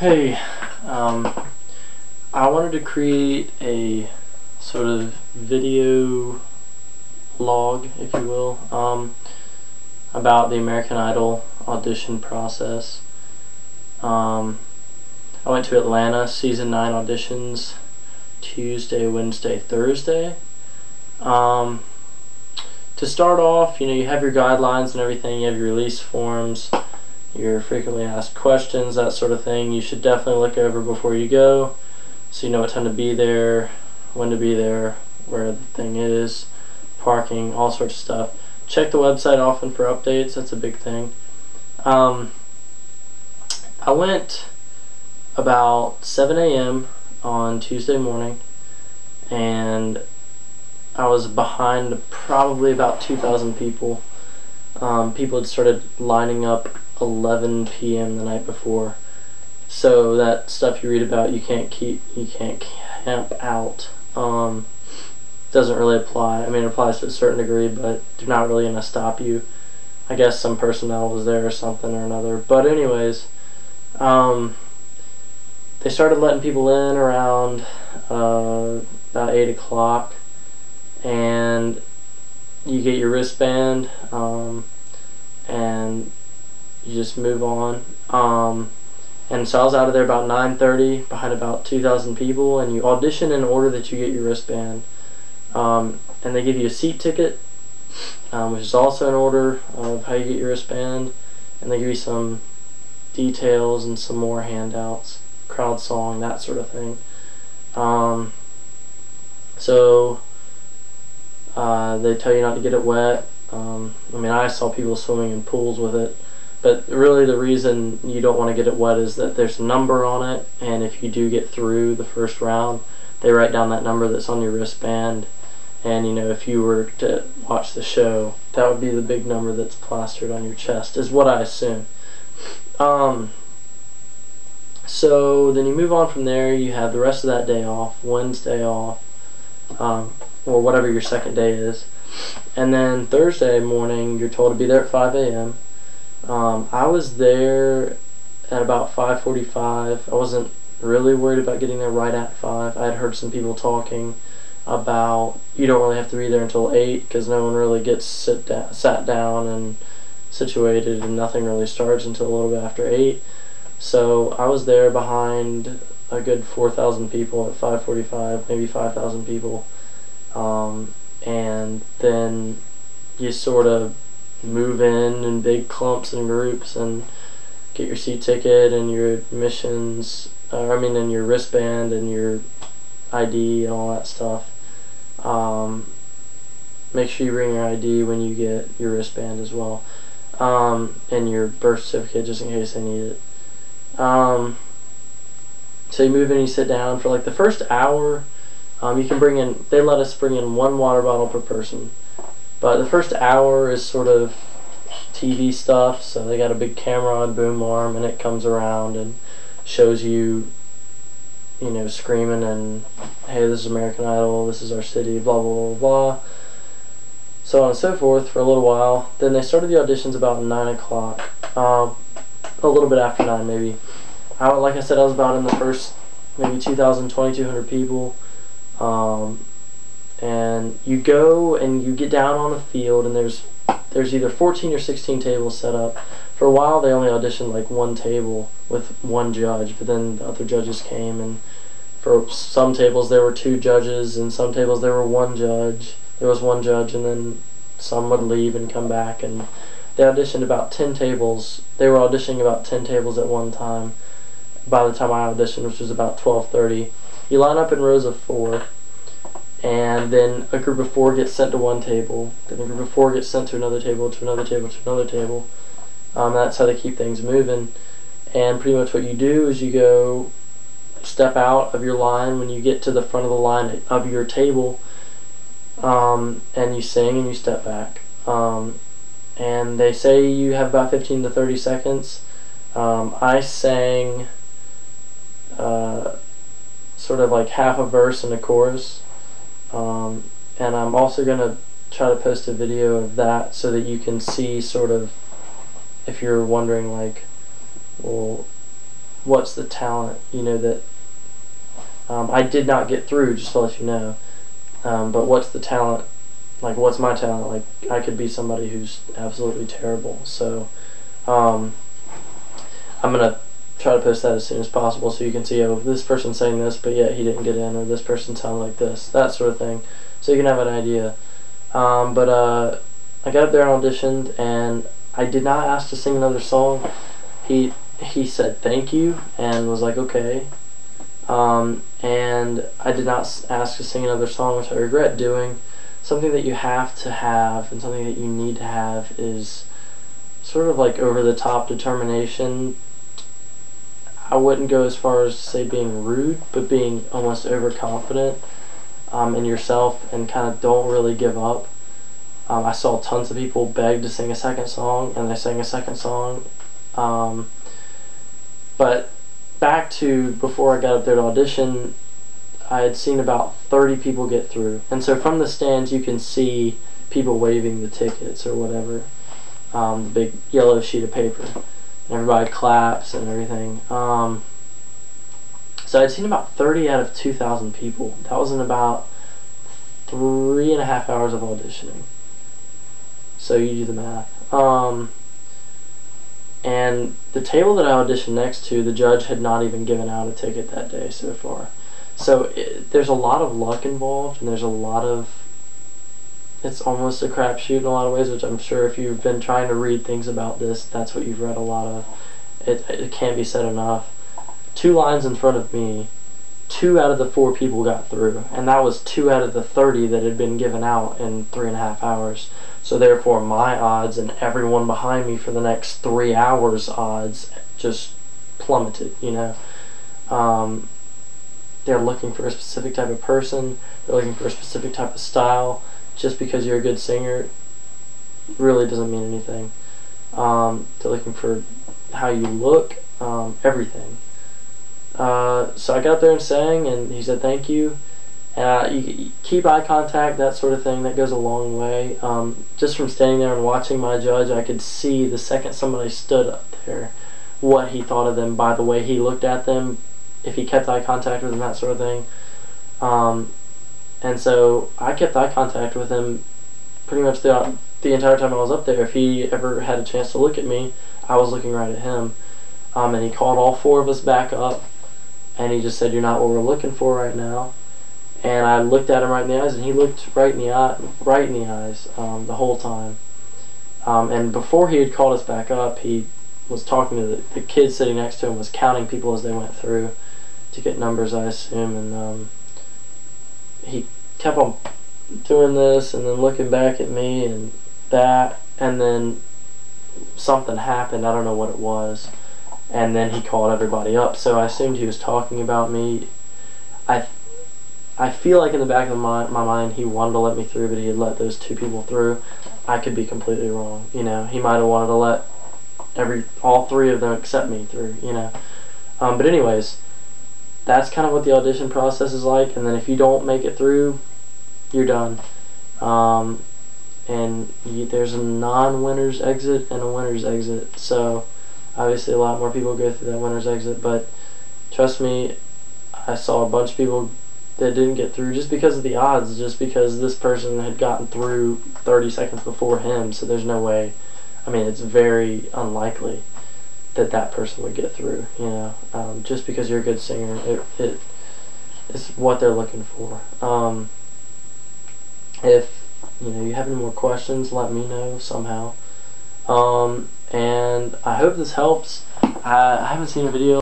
Hey, I wanted to create a sort of video log, if you will, about the American Idol audition process. I went to Atlanta, season 9 auditions, Tuesday, Wednesday, Thursday. To start off, you have your guidelines and everything, you have your release forms, your frequently asked questions, that sort of thing. You should definitely look over before you go, so you know what time to be there, when to be there, where the thing is, parking, all sorts of stuff. Check the website often for updates, that's a big thing. I went about 7 a.m. on Tuesday morning, and I was behind probably about 2,000 people. People had started lining up 11 p.m. the night before, so that stuff you read about, you can't camp out, doesn't really apply. I mean, it applies to a certain degree, but they're not really going to stop you. I guess some personnel was there or something or another, but anyways, they started letting people in around about 8 o'clock, and you get your wristband, and you just move on. And so I was out of there about 9:30, behind about 2,000 people, and you audition in order that you get your wristband. And they give you a seat ticket, which is also in order of how you get your wristband, and they give you some details and some more handouts, crowd song, that sort of thing. They tell you not to get it wet. I mean, I saw people swimming in pools with it, but really the reason you don't want to get it wet is that there's a number on it, and if you do get through the first round, they write down that number that's on your wristband, and if you were to watch the show, that would be the big number that's plastered on your chest, is what I assume. So then you move on from there. You have the rest of that day off, Wednesday off, or whatever your second day is, and then Thursday morning you're told to be there at 5 a.m. I was there at about 5:45. I wasn't really worried about getting there right at 5. I had heard some people talking about you don't really have to be there until 8 because no one really gets sat down and situated, and nothing really starts until a little bit after 8. So I was there behind a good 4,000 people at 5:45, maybe 5,000 people, and then you sort of move in big clumps and groups and get your seat ticket and your admissions, and your wristband and your ID and all that stuff. Make sure you bring your ID when you get your wristband as well, and your birth certificate just in case they need it. So you move in, you sit down for like the first hour. You can bring in, they let us bring in 1 water bottle per person, but the first hour is sort of TV stuff, so they got a big camera on boom arm, and it comes around and shows you, screaming and, hey, this is American Idol, this is our city, blah blah blah blah, so on and so forth for a little while. Then they started the auditions about 9 o'clock, a little bit after 9 maybe. Like I said, I was about in the first maybe 2,000, 2,200 people. And you go and you get down on the field, and there's either 14 or 16 tables set up. For a while they only auditioned like 1 table with 1 judge, but then the other judges came, and for some tables there were 2 judges, and some tables there was 1 judge, and then some would leave and come back, and they auditioned about 10 tables. They were auditioning about 10 tables at one time by the time I auditioned, which was about 12:30. You line up in rows of 4, and then a group of 4 gets sent to one table, then a group of 4 gets sent to another table, to another table, to another table. That's how they keep things moving. And pretty much what you do is you step out of your line when you get to the front of the line of your table, and you sing and you step back. And they say you have about 15 to 30 seconds. I sang sort of like half a verse and a chorus, and I'm also going to try to post a video of that so that you can see sort of, if you're wondering like, well, what's the talent, that I did not get through, just to let you know. But what's the talent? Like, what's my talent? Like, I could be somebody who's absolutely terrible. So, I'm gonna try to post that as soon as possible so you can see, oh, this person's saying this, but yet he didn't get in, or this person sounds like this, that sort of thing. So you can have an idea. But I got up there and auditioned, and I did not ask to sing another song. He said thank you and was like, okay. And I did not ask to sing another song, which I regret doing. Something that you have to have and something that you need to have is sort of like over-the-top determination. I wouldn't go as far as to say being rude, but being almost overconfident in yourself and kind of don't really give up. I saw tons of people beg to sing a second song, and they sang a second song. But back to before I got up there to audition, I had seen about 30 people get through. And so from the stands you can see people waving the tickets or whatever, the big yellow sheet of paper. Everybody claps and everything. So I'd seen about 30 out of 2,000 people. That was in about 3.5 hours of auditioning. So you do the math. And the table that I auditioned next to, the judge had not even given out a ticket that day so far. So there's a lot of luck involved, and there's a lot of, it's almost a crapshoot in a lot of ways, which I'm sure if you've been trying to read things about this, that's what you've read a lot of. It can't be said enough. 2 lines in front of me, 2 out of the 4 people got through, and that was 2 out of the 30 that had been given out in 3.5 hours. So therefore my odds and everyone behind me for the next 3 hours odds just plummeted, They're looking for a specific type of person, they're looking for a specific type of style. Just because you're a good singer really doesn't mean anything. They're looking for how you look, everything. So I got up there and sang, and he said thank you. You keep eye contact, that sort of thing, that goes a long way. Just from standing there and watching my judge, I could see the second somebody stood up there what he thought of them by the way he looked at them, if he kept eye contact with them, that sort of thing. And so I kept eye contact with him pretty much throughout the entire time I was up there. If he ever had a chance to look at me, I was looking right at him. And he called all 4 of us back up, and he just said, "You're not what we're looking for right now." And I looked at him right in the eyes, and he looked right in the eyes the whole time. And before he had called us back up, he was talking to the kid sitting next to him, was counting people as they went through to get numbers, I assume, and he kept on doing this and then looking back at me and that, and then something happened, I don't know what it was, and then he called everybody up. So I assumed he was talking about me. I feel like in the back of my mind he wanted to let me through, but he had let those 2 people through. I could be completely wrong, he might have wanted to let all 3 of them accept me through, but anyways, that's kind of what the audition process is like. And then if you don't make it through, you're done. There's a non-winner's exit and a winner's exit. So obviously a lot more people go through that winner's exit, but trust me, I saw a bunch of people that didn't get through just because of the odds, just because this person had gotten through 30 seconds before him. So there's no way, it's very unlikely that that person would get through, just because you're a good singer, it's what they're looking for. If you have any more questions, let me know somehow. And I hope this helps. I haven't seen a video